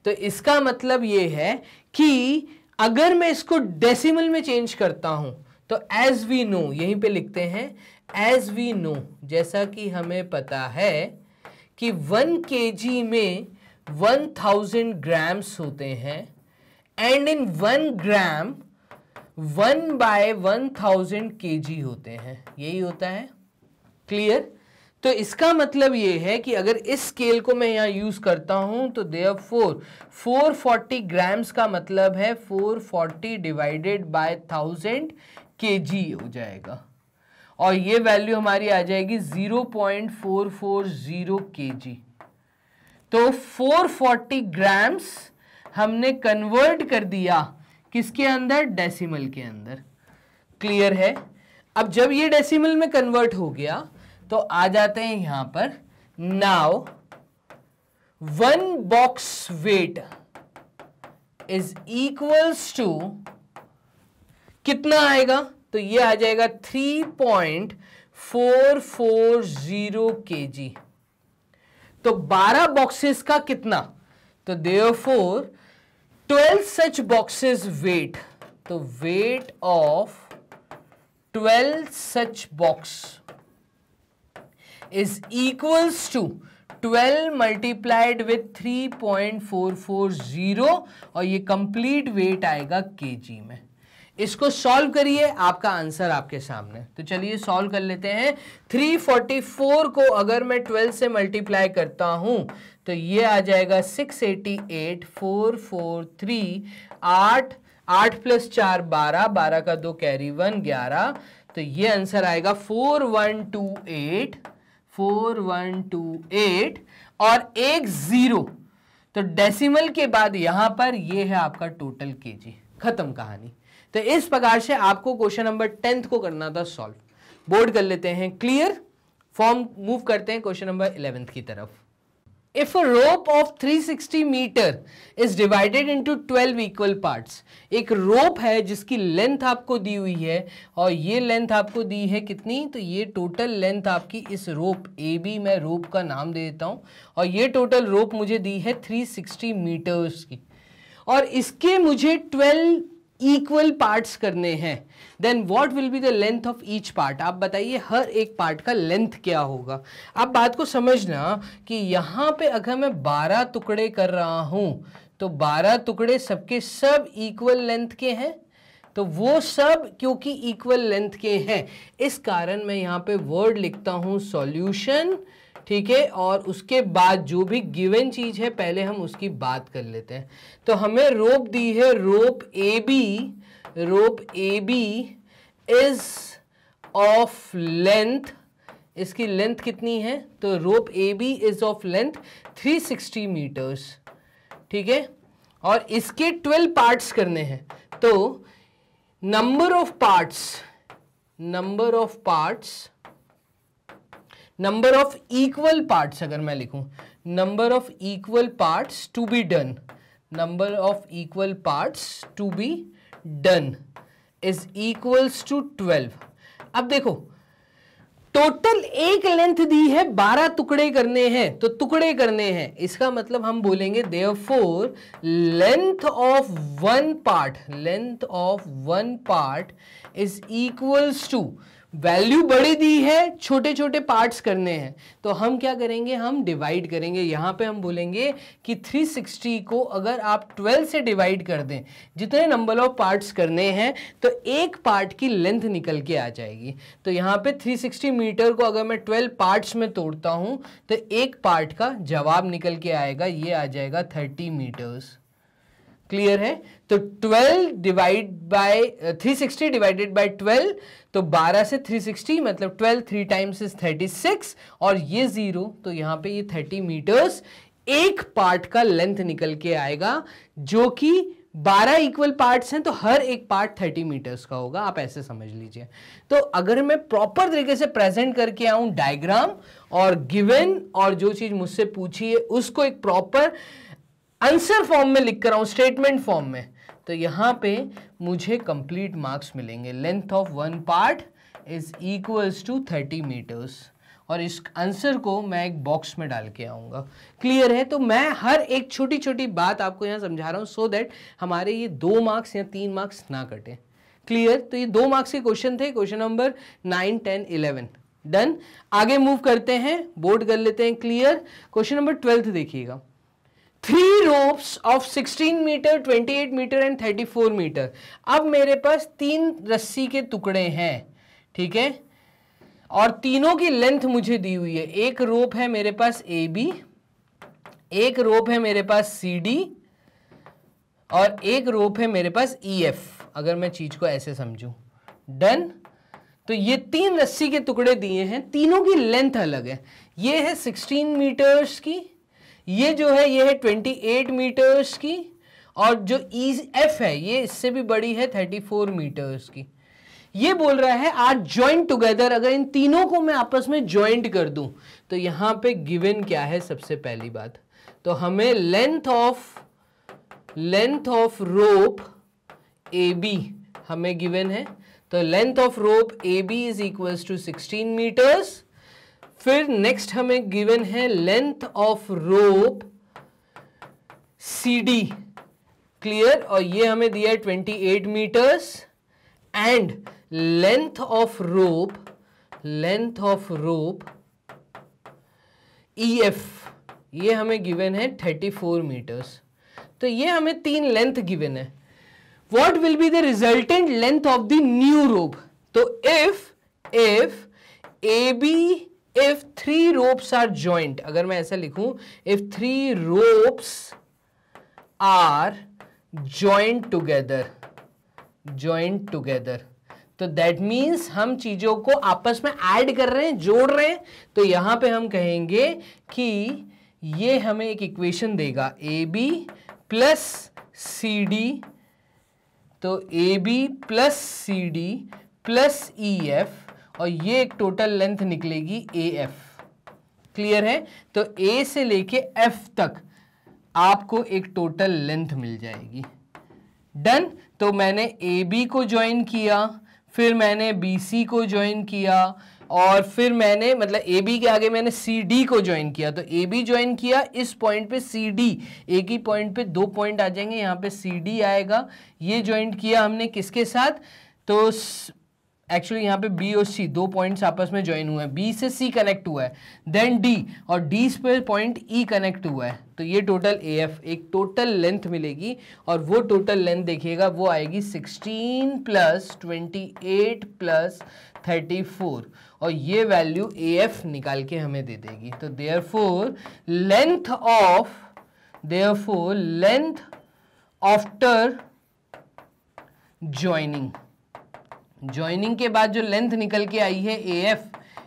तो इसका मतलब ये है कि अगर मैं इसको डेसिमल में चेंज करता हूं तो एज वी नो, यहीं पे लिखते हैं एज वी नो, जैसा कि हमें पता है कि 1 kg में 1000 ग्राम्स होते हैं एंड इन 1 ग्राम 1/1000 kg होते हैं, यही होता है। क्लियर। तो इसका मतलब ये है कि अगर इस स्केल को मैं यहां यूज करता हूं तो देयरफॉर 440 ग्राम्स का मतलब है 440 डिवाइडेड बाय 1000 kg हो जाएगा, और ये वैल्यू हमारी आ जाएगी 0.440 kg। तो 440 ग्राम्स हमने कन्वर्ट कर दिया किसके अंदर, डेसिमल के अंदर। क्लियर है। अब जब ये डेसिमल में कन्वर्ट हो गया तो आ जाते हैं यहां पर। Now one box weight is equals to कितना आएगा, तो ये आ जाएगा 3.440 kg। तो 12 बॉक्सेस का कितना, तो देयरफॉर 12 सच बॉक्सेस वेट, तो wait of 12 such box is equals to 12 multiplied with 3.440, और ये कंप्लीट वेट आएगा केजी में। इसको सॉल्व करिए, आपका आंसर आपके सामने। तो चलिए सॉल्व कर लेते हैं। 344 को अगर मैं 12 से मल्टीप्लाई करता हूं तो ये आ जाएगा 688, 443, 8 + 4 12, 12 का 2 कैरी 1 11, तो ये आंसर आएगा 4128 और एक 0, तो डेसिमल के बाद यहां पर ये है आपका टोटल केजी। खत्म कहानी। तो इस प्रकार से आपको क्वेश्चन नंबर 10th को करना था सॉल्व। बोर्ड कर लेते हैं। क्लियर। फॉर्म मूव करते हैं क्वेश्चन नंबर 11th की तरफ। If a rope of 360 metre is divided into 12 equal parts, एक रोप है जिसकी लेंथ आपको दी हुई है और ये लेंथ आपको दी है कितनी, तो ये टोटल लेंथ आपकी इस रोप AB, मैं रोप का नाम दे देता हूं, और ये टोटल रोप मुझे दी है 360 मीटर्स की, और इसके मुझे 12 इक्वल पार्ट्स करने हैं, then what will be the length of each part. आप बताइए हर एक पार्ट का लेंथ क्या होगा। आप बात को समझना कि यहाँ पे अगर मैं 12 टुकड़े कर रहा हूं तो 12 टुकड़े सबके सब इक्वल लेंथ के हैं, तो वो सब क्योंकि इक्वल लेंथ के हैं इस कारण मैं यहाँ पे वर्ड लिखता हूं सॉल्यूशन, ठीक है। और उसके बाद जो भी गिवन चीज है पहले हम उसकी बात कर लेते हैं। तो हमें रोप दी है rope A B is of length, इसकी लेंथ कितनी है, तो rope A B is of length 360 metres, ठीक है। और इसके 12 पार्ट्स करने हैं, तो नंबर ऑफ इक्वल पार्ट्स अगर मैं लिखूं, number of equal parts to be done, number of equal parts to be done is equals to 12। अब देखो टोटल एक लेंथ दी है, 12 टुकड़े करने हैं, तो टुकड़े करने हैं, इसका मतलब हम बोलेंगे therefore length of one part is equals to, value बड़ी दी है, छोटे छोटे पार्ट्स करने हैं, तो हम क्या करेंगे, हम डिवाइड करेंगे। यहां पे हम बोलेंगे कि 360 को अगर आप 12 से डिवाइड कर दें, जितने नंबर ऑफ पार्ट्स करने हैं, तो एक पार्ट की लेंथ निकल के आ जाएगी। तो यहाँ पे 360 मीटर को अगर मैं 12 पार्ट्स में तोड़ता हूं तो एक पार्ट का जवाब निकल के आएगा, ये आ जाएगा 30 मीटर्स। क्लियर है। तो 360 डिवाइडेड बाय 12, तो 12 से 360 मतलब 12 3 टाइम्स इज 36 और ये 0, तो यहाँ पे ये 30 मीटर्स एक पार्ट का लेंथ निकल के आएगा, जो कि 12 इक्वल पार्ट्स हैं तो हर एक पार्ट 30 मीटर्स का होगा, आप ऐसे समझ लीजिए। तो अगर मैं प्रॉपर तरीके से प्रेजेंट करके आऊं डायग्राम और गिवन और जो चीज मुझसे पूछी है उसको एक प्रॉपर आंसर फॉर्म में लिख कर आऊं, स्टेटमेंट फॉर्म में, तो यहां पे मुझे कंप्लीट मार्क्स मिलेंगे। Length of one part is equals to 30 metres, और इस आंसर को मैं एक बॉक्स में डाल के आऊंगा। क्लियर है। तो मैं हर एक छोटी छोटी बात आपको यहां समझा रहा हूं सो दैट हमारे ये 2 मार्क्स या 3 मार्क्स ना कटे। क्लियर। तो ये 2 मार्क्स के क्वेश्चन थे, क्वेश्चन नंबर 9, 10, 11। डन। आगे मूव करते हैं, बोर्ड कर लेते हैं क्लियर। क्वेश्चन नंबर 12 देखिएगा। 3 ropes of 16 metre, 28 metre and 34 metre. अब मेरे पास 3 रस्सी के टुकड़े हैं, ठीक है, और तीनों की लेंथ मुझे दी हुई है। एक रोप है मेरे पास AB, एक रोप है मेरे पास CD और एक रोप है मेरे पास EF, अगर मैं चीज को ऐसे समझूं। डन। तो ये 3 रस्सी के टुकड़े दिए हैं, तीनों की लेंथ अलग है। ये है 16 मीटर्स की, ये जो है ये है 28 मीटर्स की, और जो EF है ये इससे भी बड़ी है 34 मीटर्स की। ये बोल रहा है आज ज्वाइंट टुगेदर, अगर इन तीनों को मैं आपस में ज्वाइंट कर दूं तो यहां पे गिवन क्या है, सबसे पहली बात तो हमें लेंथ ऑफ रोप AB हमें गिवन है। तो length of rope AB is equals to 16 metres. फिर नेक्स्ट हमें गिवन है length of rope CD, clear, और ये हमें दिया है 28 metres. And length of rope EF ये हमें गिवन है 34 मीटर्स। तो ये हमें 3 लेंथ गिवन है। What will be the resultant length of the new rope. तो if 3 ropes are joined, अगर मैं ऐसा लिखूं, if 3 ropes are joined together, तो दैट मीन्स हम चीजों को आपस में ऐड कर रहे हैं, जोड़ रहे हैं। तो यहां पे हम कहेंगे कि ये हमें एक इक्वेशन देगा AB प्लस CD, तो AB plus CD plus EF, और ये एक टोटल लेंथ निकलेगी AF। क्लियर है। तो A से लेके F तक आपको एक टोटल लेंथ मिल जाएगी। डन। तो मैंने AB को ज्वाइन किया, फिर मैंने BC को ज्वाइन किया, और फिर मैंने मतलब ए बी के आगे मैंने सी डी को ज्वाइन किया, तो ए बी ज्वाइन किया, इस पॉइंट पे सी डी, एक ही पॉइंट पे 2 पॉइंट आ जाएंगे, यहाँ पे सी डी आएगा, ये ज्वाइन किया हमने किसके साथ, तो एक्चुअली यहाँ पे बी और सी 2 पॉइंट्स आपस में ज्वाइन हुए हैं, बी से सी कनेक्ट हुआ है, देन डी, और डी पे पॉइंट ई कनेक्ट हुआ है, तो ये टोटल ए एफ, एक टोटल लेंथ मिलेगी, और वो टोटल लेंथ देखिएगा वो आएगी 16 प्लस 28 प्लस 34, और ये वैल्यू ए एफ निकाल के हमें दे देगी। तो देयरफॉर लेंथ आफ्टर ज्वाइनिंग के बाद जो लेंथ निकल के आई है A F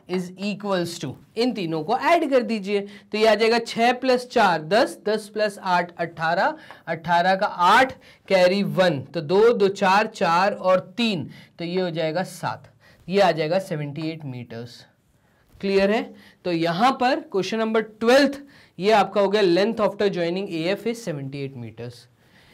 is equals to, इन तीनों को ऐड कर दीजिए, तो ये आ जाएगा 6 प्लस 4 10, 10 प्लस 8 18, 18 का 8 कैरी 1, तो 2 2 4 4 और 3, तो ये हो जाएगा 7, ये आ जाएगा 78 मीटर्स। क्लियर है? तो यहां पर क्वेश्चन नंबर 12 ये आपका हो गया, length after joining A F is 78 metres.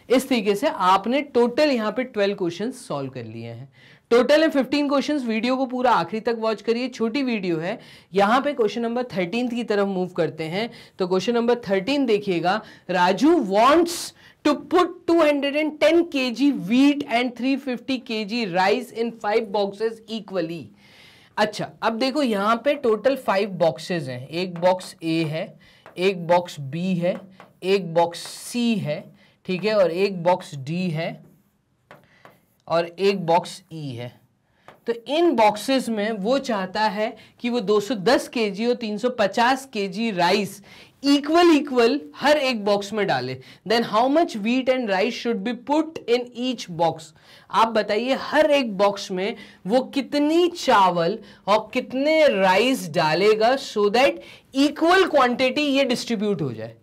इस तरीके से आपने टोटल यहाँ पे 12 क्वेश्चंस सॉल्व कर लिए हैं। टोटल है 15 क्वेश्चंस। वीडियो को पूरा आखिरी तक वॉच करिए, छोटी वीडियो है। यहाँ पे क्वेश्चन नंबर 13 की तरफ मूव करते हैं। तो क्वेश्चन नंबर 13 देखिएगा, Raju wants to put 210 kg wheat and 350 kg rice in 5 boxes equally। अच्छा, अब देखो यहाँ पे टोटल 5 बॉक्सेस हैं, एक बॉक्स ए है, एक बॉक्स बी है, एक बॉक्स सी है, ठीक है, और एक बॉक्स डी है, और एक बॉक्स ई है। तो इन बॉक्सेस में वो चाहता है कि वो 210 केजी और 350 केजी राइस इक्वल हर एक बॉक्स में डाले। Then how much wheat and rice should be put in each box. आप बताइए हर एक बॉक्स में वो कितनी चावल और कितने राइस डालेगा सो दैट इक्वल क्वांटिटी ये डिस्ट्रीब्यूट हो जाए।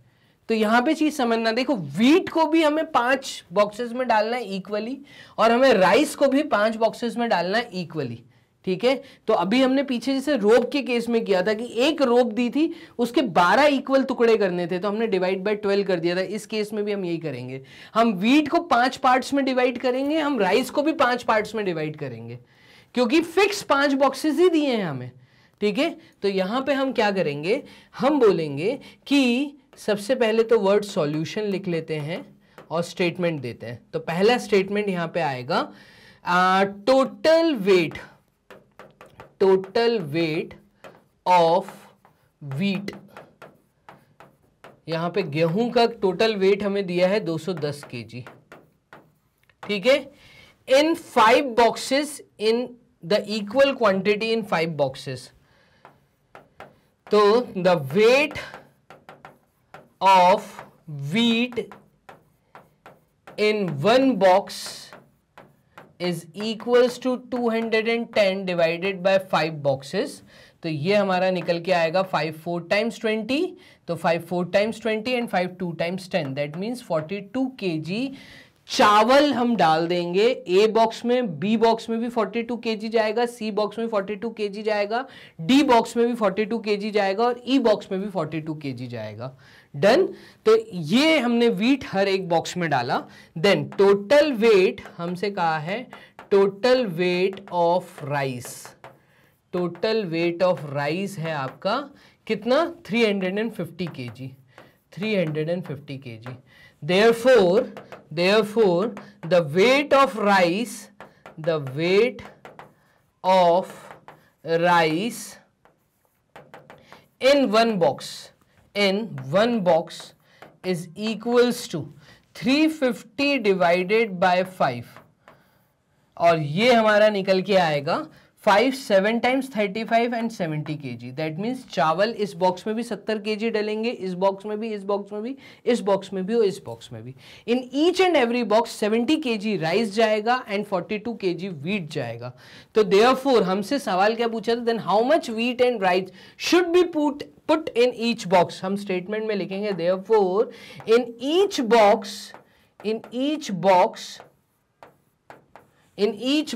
तो यहां पे चीज समझना, देखो व्हीट को भी हमें 5 बॉक्सेस में डालना है इक्वली, और हमें राइस को भी 5 बॉक्सेस में डालना है इक्वली, ठीक है। तो अभी हमने पीछे जैसे रोब के केस में किया था कि एक रोब दी थी, उसके 12 इक्वल टुकड़े करने थे, तो हमने डिवाइड बाय 12 कर दिया था। इस केस में भी हम यही करेंगे, हम व्हीट को 5 पार्ट्स में डिवाइड करेंगे, हम राइस को भी 5 पार्ट्स में डिवाइड करेंगे, क्योंकि फिक्स 5 बॉक्सेस ही दिए हैं हमें, ठीक है। तो यहां पे हम क्या करेंगे, हम बोलेंगे कि सबसे पहले तो वर्ड सॉल्यूशन लिख लेते हैं और स्टेटमेंट देते हैं। तो पहला स्टेटमेंट यहां पे आएगा, टोटल वेट ऑफ व्हीट। यहां पे गेहूं का टोटल वेट हमें दिया है 210 केजी, ठीक है, in 5 boxes in the equal quantity in 5 boxes. तो the weight of wheat in one box is equals to 210 divided by 5 boxes। तो ये हमारा निकल के आएगा 5 4 times 20, तो 5 4 times 20 and 5 2 times 10, that means 42 kg चावल हम डाल देंगे। ए बॉक्स में, बी बॉक्स में भी 42 केजी जाएगा, सी बॉक्स में 42 केजी जाएगा, डी बॉक्स में भी 42 केजी जाएगा, और ई बॉक्स में भी 42 केजी जाएगा। डन। तो ये हमने व्हीट हर एक बॉक्स में डाला। देन टोटल वेट हमसे कहा है, total weight of rice. Total weight of rice है आपका कितना, 350 KG, 350 KG. Therefore, the weight of rice in one box is equals to 350 divided by 5, और ये हमारा निकल के आएगा 5 7 times 35 and 70 kg। That means चावल इस बॉक्स में भी 70 kg डलेंगे, इस बॉक्स में भी, इस बॉक्स में भी, इस बॉक्स में भी और इस बॉक्स में भी। In each and every box 70 kg rice जाएगा एंड 42 kg व्हीट जाएगा। तो देयरफॉर हमसे सवाल क्या पूछा था, then how much wheat and rice should be put in each box. हम स्टेटमेंट में लिखेंगे therefore in each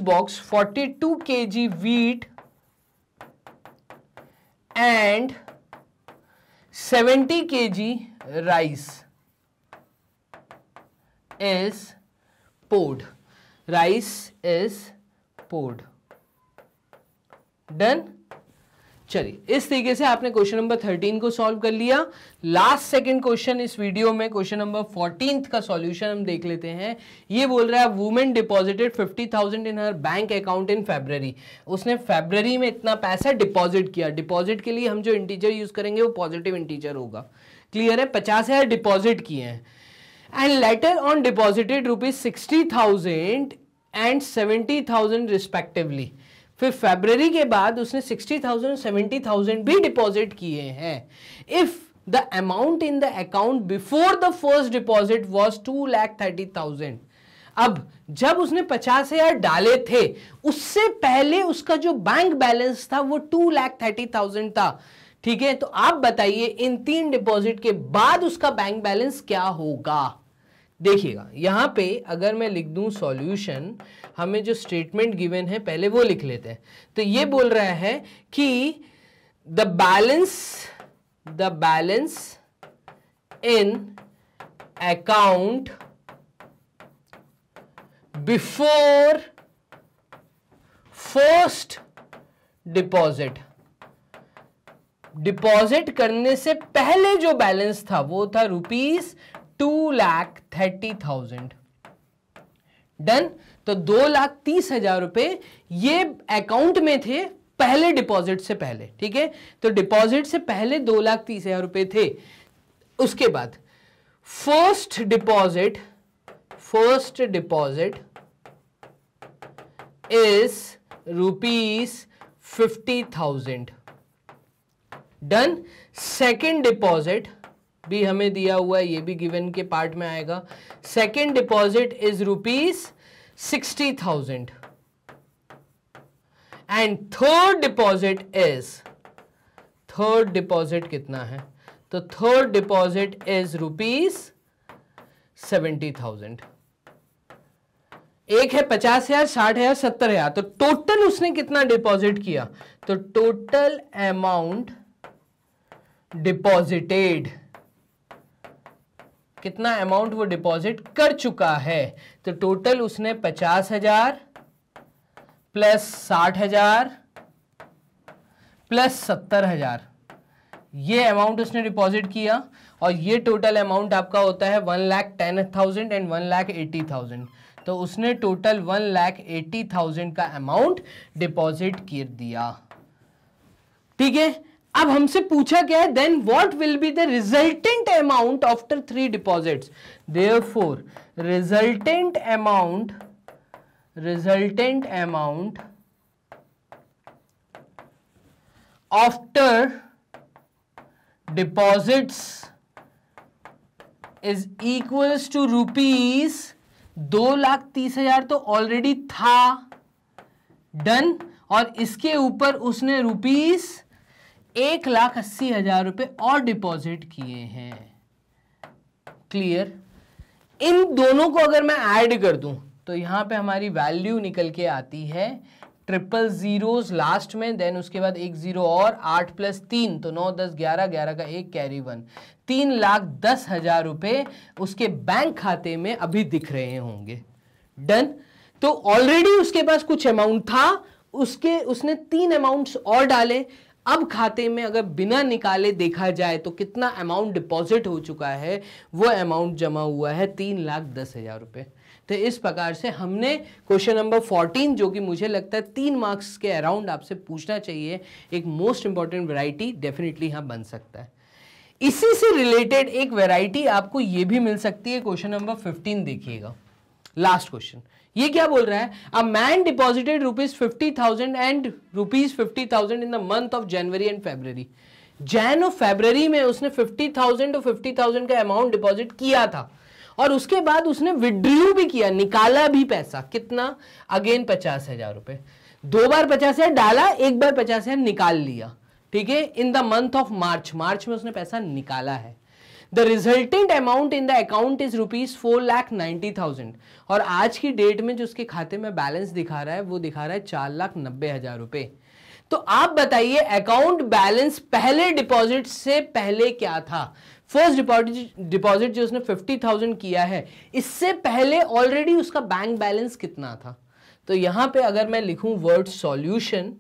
box 42 kg wheat and 70 kg rice is poured. Rice is poured. Done. चलिए, इस तरीके से आपने क्वेश्चन नंबर 13 को सॉल्व कर लिया। लास्ट सेकंड क्वेश्चन इस वीडियो में, क्वेश्चन नंबर 14 का सॉल्यूशन हम देख लेते हैं। ये बोल रहा है women deposited 50,000 in her bank account in February. उसने फरवरी में इतना पैसा डिपॉजिट किया। डिपॉजिट के लिए हम जो इंटीजर यूज करेंगे वो पॉजिटिव इंटीजर होगा। क्लियर है? 50,000 डिपॉजिट किए हैं and later on deposited ₹60,000 and 70,000 respectively. फिर फरवरी के बाद उसने 60,000 70,000 भी डिपॉजिट किए हैं। If the amount in the account before the first deposit was 2,30,000। अब जब उसने 50,000 डाले थे उससे पहले उसका जो बैंक बैलेंस था वो 2,30,000 था। ठीक है, तो आप बताइए इन 3 डिपॉजिट के बाद उसका बैंक बैलेंस क्या होगा। देखिएगा यहां पे अगर मैं लिख दूं सॉल्यूशन, हमें जो स्टेटमेंट गिवन है पहले वो लिख लेते हैं। तो ये बोल रहा है कि the balance in account before first deposit, deposit करने से पहले जो बैलेंस था वो था ₹2,30,000। डन। तो 2,30,000 रुपए ये अकाउंट में थे पहले डिपॉजिट से पहले। ठीक है, तो डिपॉजिट से पहले 2,30,000 रुपए थे। उसके बाद first deposit is ₹50,000। Done. Second deposit भी हमें दिया हुआ है, ये भी गिवन के पार्ट में आएगा। Second deposit is ₹60,000 and third deposit कितना है? तो थर्ड डिपॉजिट इज ₹70,000। एक है 50,000, 60,000, 70,000। तो टोटल उसने कितना डिपॉजिट किया? तो टोटल अमाउंट डिपॉजिटेड, कितना अमाउंट वो डिपॉजिट कर चुका है? तो टोटल उसने 50,000 प्लस 60,000 प्लस 70,000 ये अमाउंट उसने डिपॉजिट किया। और ये टोटल अमाउंट आपका होता है 1,10,000 एंड 1,80,000। तो उसने टोटल 1,80,000 का अमाउंट डिपॉजिट कर दिया। ठीक है, अब हमसे पूछा क्या है? Then what will be the resultant amount after 3 deposits. Therefore resultant amount after deposits is equals to ₹2,30,000 तो ऑलरेडी था। डन। और इसके ऊपर उसने ₹1,80,000 रुपए और डिपॉजिट किए हैं। क्लियर? इन दोनों को अगर मैं ऐड कर दूं तो यहां पे हमारी वैल्यू निकल के आती है 000 लास्ट में, देन उसके बाद 1 0 और 8 प्लस 3 तो 9 10 11 11 का 1 कैरी 1, 3,10,000 रुपए उसके बैंक खाते में अभी दिख रहे होंगे। डन। तो ऑलरेडी उसके पास कुछ अमाउंट था, उसने 3 अमाउंट्स और डाले। अब खाते में अगर बिना निकाले देखा जाए तो कितना अमाउंट डिपॉजिट हो चुका है? वो अमाउंट जमा हुआ है 3,10,000 रुपए। तो इस प्रकार से हमने क्वेश्चन नंबर 14, जो कि मुझे लगता है 3 मार्क्स के अराउंड आपसे पूछना चाहिए, एक मोस्ट इंपॉर्टेंट वैरायटी डेफिनेटली यहां बन सकता है। इसी से रिलेटेड एक वैरायटी आपको ये भी मिल सकती है। क्वेश्चन नंबर 15 देखिएगा, लास्ट क्वेश्चन। ये क्या बोल रहा है? A man deposited ₹50,000 and ₹50,000 in the month of January and February. जैन और फरवरी में उसने 50,000 और 50,000 का अमाउंट डिपॉजिट किया था और उसके बाद उसने विड्रॉ भी किया, निकाला भी पैसा। कितना? अगेन 50,000 रुपए। 2 बार 50,000 डाला, 1 बार 50,000 निकाल लिया। ठीक है, इन द मंथ ऑफ मार्च में उसने पैसा निकाला है। The resultant amount in the account is ₹4,90,000 और आज की डेट में जो उसके खाते में बैलेंस दिखा रहा है वो दिखा रहा है 4,90,000 रुपए। तो आप बताइए अकाउंट बैलेंस पहले डिपॉजिट से पहले क्या था? फर्स्ट डिपॉजिट जो उसने 50,000 किया है, इससे पहले ऑलरेडी उसका बैंक बैलेंस कितना था? तो यहां पे अगर मैं लिखूं वर्ड सॉल्यूशन,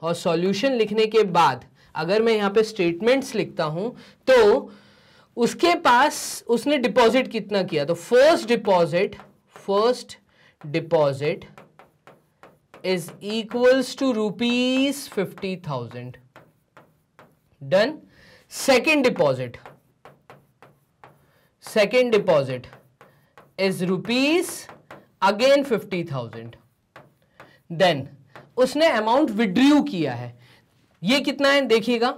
और सॉल्यूशन लिखने के बाद अगर मैं यहाँ पे स्टेटमेंट्स लिखता हूं तो उसके पास उसने डिपॉजिट कितना किया, तो first deposit is equals to ₹50,000. Done. Second deposit is again ₹50,000. Then उसने अमाउंट विड्रू किया है, ये कितना है देखिएगा.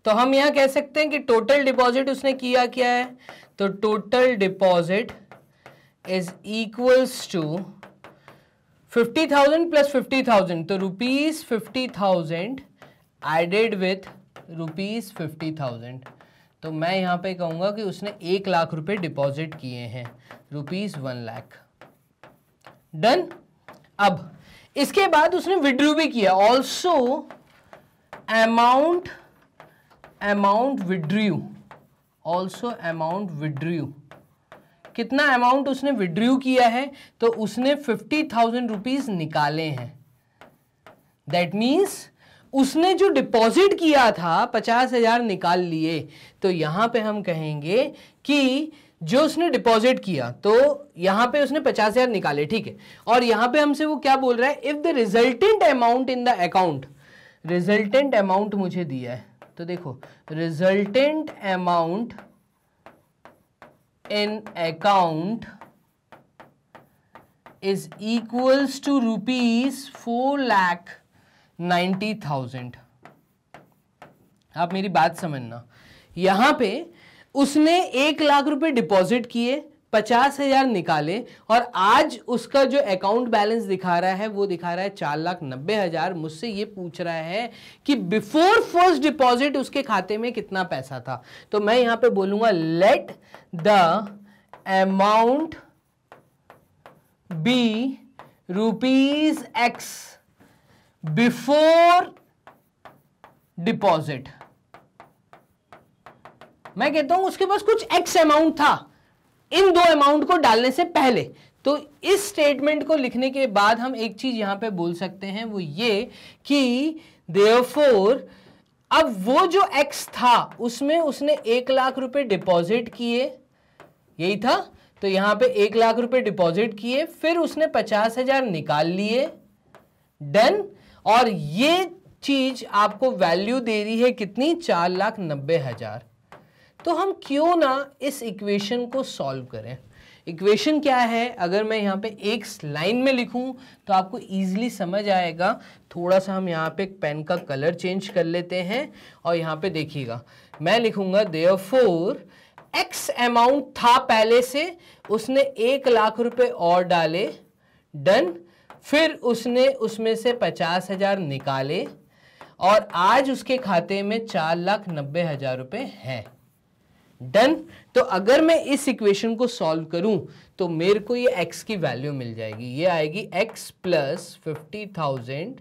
तो हम यहां कह सकते हैं कि टोटल डिपॉजिट उसने किया क्या है, तो total deposit is equals to 50,000 plus 50,000, तो ₹50,000 एडेड विथ ₹50,000. तो मैं यहां पे कहूंगा कि उसने 1 लाख रुपए डिपॉजिट किए हैं, ₹1 लाख. डन. अब इसके बाद उसने विड्रू भी किया, ऑल्सो अमाउंट विड्रू. कितना अमाउंट उसने विड्रू किया है, तो उसने 50,000 रुपीज निकाले हैं. दैट मीन्स उसने जो डिपॉजिट किया था 50,000 निकाल लिए. तो यहां पे हम कहेंगे कि जो उसने डिपॉजिट किया, तो यहां पे उसने 50,000 निकाले, ठीक है. और यहां पे हमसे वो क्या बोल रहा है, if the resultant amount in the account, resultant amount मुझे दिया है, तो देखो resultant amount in account is equals to ₹4,90,000. आप मेरी बात समझना, यहां पे उसने 1 लाख रुपए डिपॉजिट किए, 50,000 निकाले, और आज उसका जो अकाउंट बैलेंस दिखा रहा है वो दिखा रहा है 4,90,000. मुझसे ये पूछ रहा है कि बिफोर फर्स्ट डिपॉजिट उसके खाते में कितना पैसा था. तो मैं यहां पे बोलूंगा let the amount be ₹X before deposit. मैं कहता हूं उसके पास कुछ X अमाउंट था इन दो अमाउंट को डालने से पहले. तो इस स्टेटमेंट को लिखने के बाद हम एक चीज यहां पे बोल सकते हैं, वो ये कि देयरफॉर अब वो जो X था उसमें उसने 1 लाख रुपए डिपॉजिट किए, यही था. तो यहां पे 1 लाख रुपए डिपॉजिट किए, फिर उसने 50,000 निकाल लिए. डन. और ये चीज आपको वैल्यू दे रही है कितनी, 4,90,000. तो हम क्यों ना इस इक्वेशन को सॉल्व करें. इक्वेशन क्या है, अगर मैं यहाँ पे एक लाइन में लिखूं तो आपको इजीली समझ आएगा. थोड़ा सा हम यहाँ पे पेन का कलर चेंज कर लेते हैं और यहाँ पे देखिएगा, मैं लिखूंगा देयरफॉर X अमाउंट था पहले से, उसने 1 लाख रुपए और डाले. डन. फिर उसने उसमें से 50,000 निकाले और आज उसके खाते में 4,90,000 रुपए हैं. डन. तो अगर मैं इस इक्वेशन को सॉल्व करूं तो मेरे को ये X की वैल्यू मिल जाएगी, ये आएगी X प्लस 50,000.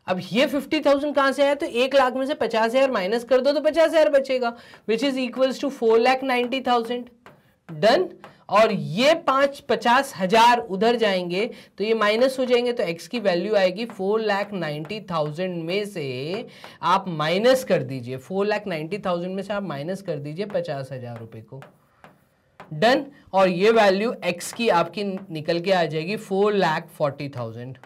अब ये 50,000 कहां से आया, तो 1 लाख में से 50,000 माइनस कर दो तो 50,000 बचेगा, which is equals to 4,90,000. Done. और ये 50,000 उधर जाएंगे तो ये माइनस हो जाएंगे, तो X की वैल्यू आएगी 4,90,000 में से आप माइनस कर दीजिए, 4,90,000 में से आप माइनस कर दीजिए 50,000 रुपए को. डन. और ये वैल्यू X की आपकी निकल के आ जाएगी 4,40,000.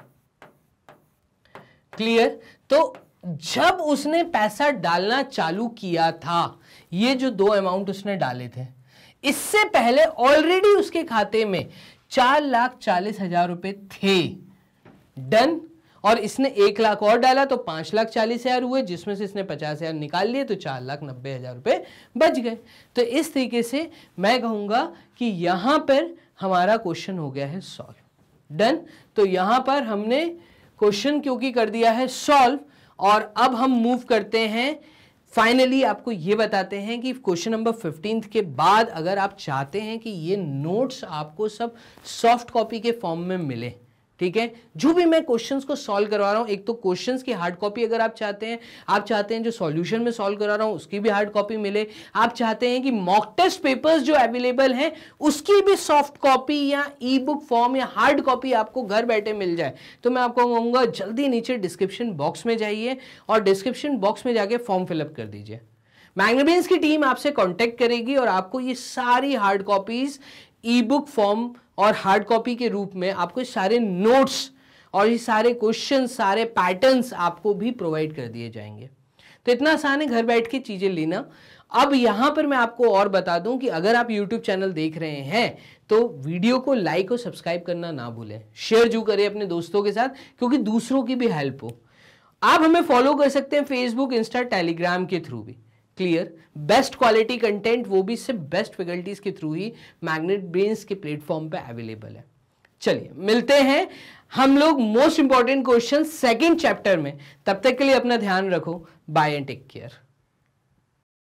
क्लियर. तो जब उसने पैसा डालना चालू किया था, ये जो दो अमाउंट उसने डाले थे, इससे पहले ऑलरेडी उसके खाते में 4,40,000 रुपए थे. डन. और इसने 1 लाख और डाला तो 5,40,000 हुए, जिसमें से इसने 50,000 निकाल लिए तो 4,90,000 रुपए बच गए. तो इस तरीके से मैं कहूंगा कि यहां पर हमारा क्वेश्चन हो गया है सॉल्व. डन. तो यहां पर हमने क्वेश्चन क्योंकि कर दिया है सॉल्व, और अब हम मूव करते हैं. फाइनली आपको ये बताते हैं कि क्वेश्चन नंबर 15 के बाद अगर आप चाहते हैं कि ये नोट्स आपको सब सॉफ्ट कॉपी के फॉर्म में मिले, ठीक है। जो भी मैं क्वेश्चंस को सॉल्व करवा रहा हूं, एक तो क्वेश्चंस की हार्ड कॉपी अगर आप चाहते हैं जो सॉल्यूशन में सॉल्व करा रहा हूं उसकी भी हार्ड कॉपी मिले, आप चाहते हैं कि मॉक टेस्ट पेपर्स जो अवेलेबल हैं उसकी भी सॉफ्ट कॉपी या ई बुक फॉर्म या हार्ड कॉपी आपको घर बैठे मिल जाए, तो मैं आपको कहूंगा जल्दी नीचे डिस्क्रिप्शन बॉक्स में जाइए और डिस्क्रिप्शन बॉक्स में जाके फॉर्म फिलअप कर दीजिए। मैग्नाब्रेन्स की टीम आपसे कांटेक्ट करेगी और आपको ये सारी हार्ड कॉपीज ई बुक फॉर्म और हार्ड कॉपी के रूप में आपको सारे नोट्स और ये सारे क्वेश्चन, सारे पैटर्न्स आपको भी प्रोवाइड कर दिए जाएंगे। तो इतना आसान है घर बैठ के चीजें लेना। अब यहां पर मैं आपको और बता दूं कि अगर आप YouTube चैनल देख रहे हैं तो वीडियो को लाइक और सब्सक्राइब करना ना भूलें, शेयर जरूर करें अपने दोस्तों के साथ क्योंकि दूसरों की भी हेल्प हो। आप हमें फॉलो कर सकते हैं फेसबुक, इंस्टा, टेलीग्राम के थ्रू भी। क्लियर, बेस्ट क्वालिटी कंटेंट वो भी सिर्फ बेस्ट फैकल्टीज के थ्रू ही मैग्नेटब्रेन्स के प्लेटफॉर्म पे अवेलेबल है। चलिए मिलते हैं हम लोग most important question second chapter में। तब तक के लिए अपना ध्यान रखो। Bye and take care.